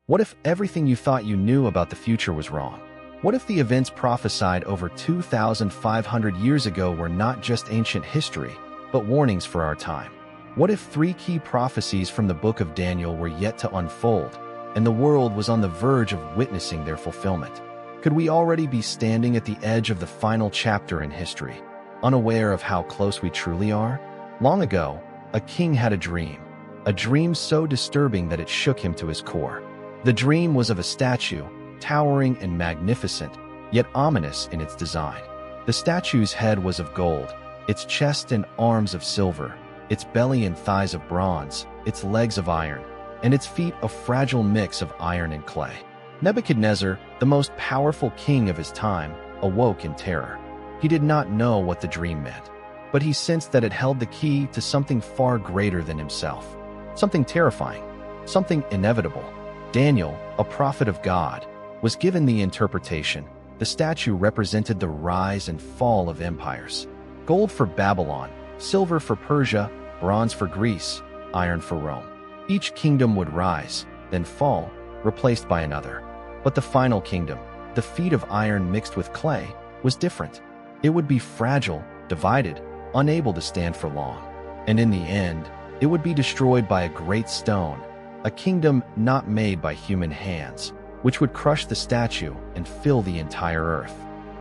What if everything you thought you knew about the future was wrong? What if the events prophesied over 2,500 years ago were not just ancient history, but warnings for our time? What if 3 key prophecies from the book of Daniel were yet to unfold, and the world was on the verge of witnessing their fulfillment? Could we already be standing at the edge of the final chapter in history, unaware of how close we truly are? Long ago, a king had a dream so disturbing that it shook him to his core. The dream was of a statue, towering and magnificent, yet ominous in its design. The statue's head was of gold, its chest and arms of silver, its belly and thighs of bronze, its legs of iron, and its feet a fragile mix of iron and clay. Nebuchadnezzar, the most powerful king of his time, awoke in terror. He did not know what the dream meant, but he sensed that it held the key to something far greater than himself, something terrifying, something inevitable. Daniel, a prophet of God, was given the interpretation. The statue represented the rise and fall of empires. Gold for Babylon, silver for Persia, bronze for Greece, iron for Rome. Each kingdom would rise, then fall, replaced by another. But the final kingdom, the feet of iron mixed with clay, was different. It would be fragile, divided, unable to stand for long. And in the end, it would be destroyed by a great stone, a kingdom not made by human hands, which would crush the statue and fill the entire earth.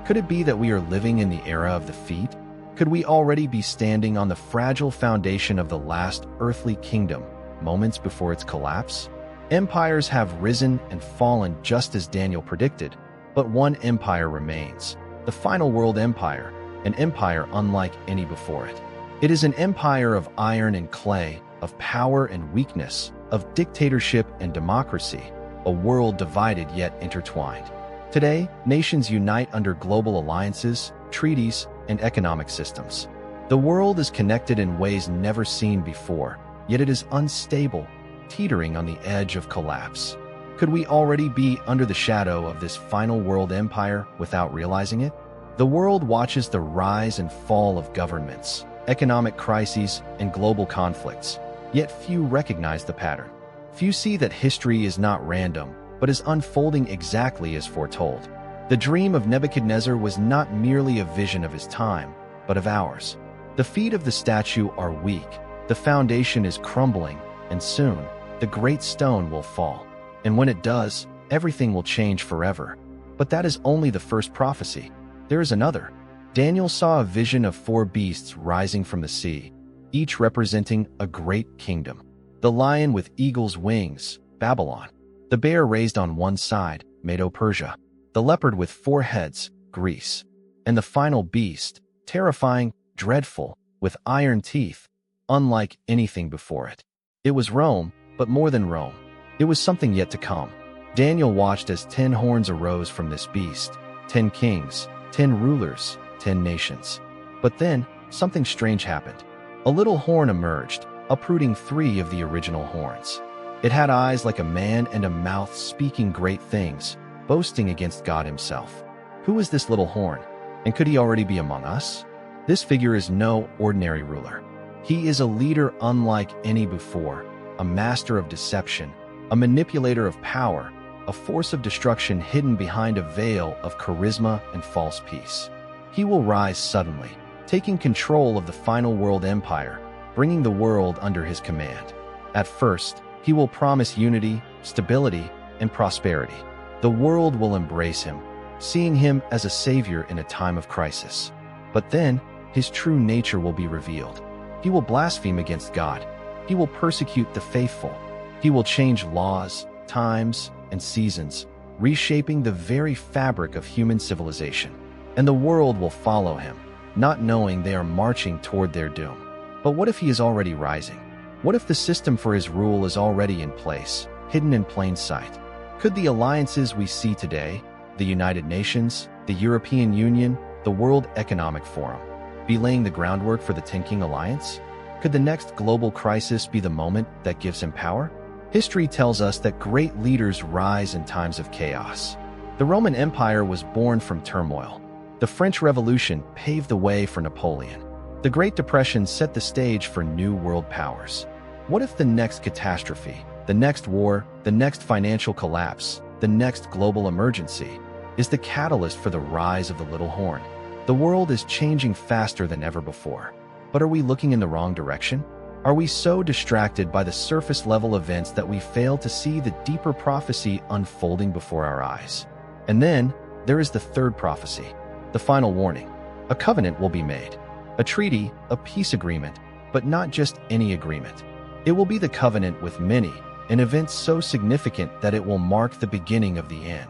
Could it be that we are living in the era of the feet? Could we already be standing on the fragile foundation of the last earthly kingdom, moments before its collapse? Empires have risen and fallen just as Daniel predicted, but one empire remains, the final world empire, an empire unlike any before it. It is an empire of iron and clay, of power and weakness, of dictatorship and democracy, a world divided yet intertwined. Today, nations unite under global alliances, treaties, and economic systems. The world is connected in ways never seen before, yet it is unstable, teetering on the edge of collapse. Could we already be under the shadow of this final world empire without realizing it? The world watches the rise and fall of governments, economic crises, and global conflicts, yet few recognize the pattern. Few see that history is not random, but is unfolding exactly as foretold. The dream of Nebuchadnezzar was not merely a vision of his time, but of ours. The feet of the statue are weak, the foundation is crumbling, and soon, the great stone will fall. And when it does, everything will change forever. But that is only the first prophecy. There is another. Daniel saw a vision of 4 beasts rising from the sea, each representing a great kingdom. The lion with eagle's wings, Babylon. The bear raised on one side, Medo-Persia. The leopard with 4 heads, Greece. And the final beast, terrifying, dreadful, with iron teeth, unlike anything before it. It was Rome, but more than Rome. It was something yet to come. Daniel watched as 10 horns arose from this beast, 10 kings, 10 rulers, 10 nations. But then, something strange happened. A little horn emerged, uprooting 3 of the original horns. It had eyes like a man and a mouth speaking great things, boasting against God himself. Who is this little horn? And could he already be among us? This figure is no ordinary ruler. He is a leader unlike any before, a master of deception, a manipulator of power, a force of destruction hidden behind a veil of charisma and false peace. He will rise suddenly, taking control of the final world empire, bringing the world under his command. At first, he will promise unity, stability, and prosperity. The world will embrace him, seeing him as a savior in a time of crisis. But then, his true nature will be revealed. He will blaspheme against God. He will persecute the faithful. He will change laws, times, and seasons, reshaping the very fabric of human civilization. And the world will follow him, not knowing they are marching toward their doom. But what if he is already rising? What if the system for his rule is already in place, hidden in plain sight? Could the alliances we see today, the United Nations, the European Union, the World Economic Forum, be laying the groundwork for the 10 King Alliance? Could the next global crisis be the moment that gives him power? History tells us that great leaders rise in times of chaos. The Roman Empire was born from turmoil. The French Revolution paved the way for Napoleon. The Great Depression set the stage for new world powers. What if the next catastrophe, The next war, the next financial collapse, the next global emergency is the catalyst for the rise of the little horn. The world is changing faster than ever before. But are we looking in the wrong direction? Are we so distracted by the surface-level events that we fail to see the deeper prophecy unfolding before our eyes? And then, there is the third prophecy, the final warning. A covenant will be made. A treaty, a peace agreement, but not just any agreement. It will be the covenant with many, an event so significant that it will mark the beginning of the end.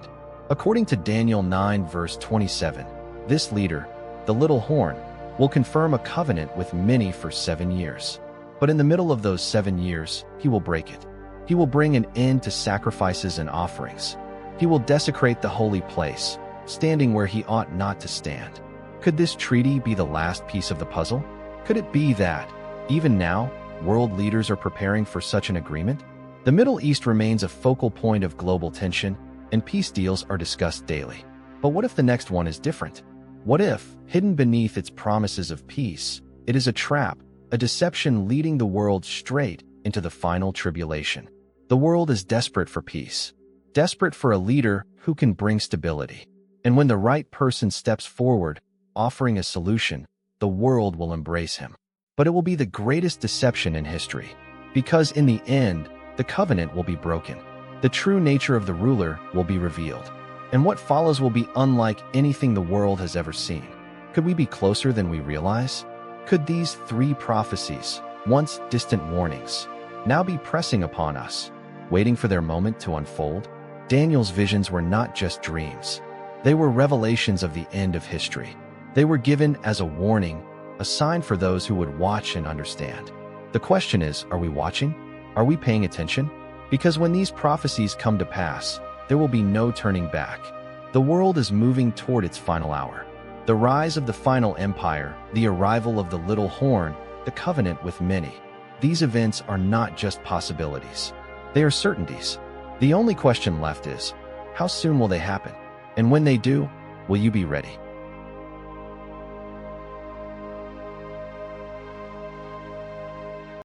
According to Daniel 9 verse 27, this leader, the little horn, will confirm a covenant with many for 7 years. But in the middle of those 7 years, he will break it. He will bring an end to sacrifices and offerings. He will desecrate the holy place, standing where he ought not to stand. Could this treaty be the last piece of the puzzle? Could it be that, even now, world leaders are preparing for such an agreement? The Middle East remains a focal point of global tension, and peace deals are discussed daily. But what if the next one is different? What if, hidden beneath its promises of peace, it is a trap, a deception leading the world straight into the final tribulation? The world is desperate for peace, desperate for a leader who can bring stability. And when the right person steps forward, offering a solution, the world will embrace him. But it will be the greatest deception in history, because in the end, the covenant will be broken. The true nature of the ruler will be revealed, and what follows will be unlike anything the world has ever seen. Could we be closer than we realize? Could these three prophecies, once distant warnings, now be pressing upon us, waiting for their moment to unfold? Daniel's visions were not just dreams. They were revelations of the end of history. They were given as a warning, a sign for those who would watch and understand. The question is, are we watching? Are we paying attention? Because when these prophecies come to pass, there will be no turning back. The world is moving toward its final hour. The rise of the final empire, the arrival of the little horn, the covenant with many. These events are not just possibilities. They are certainties. The only question left is, how soon will they happen? And when they do, will you be ready?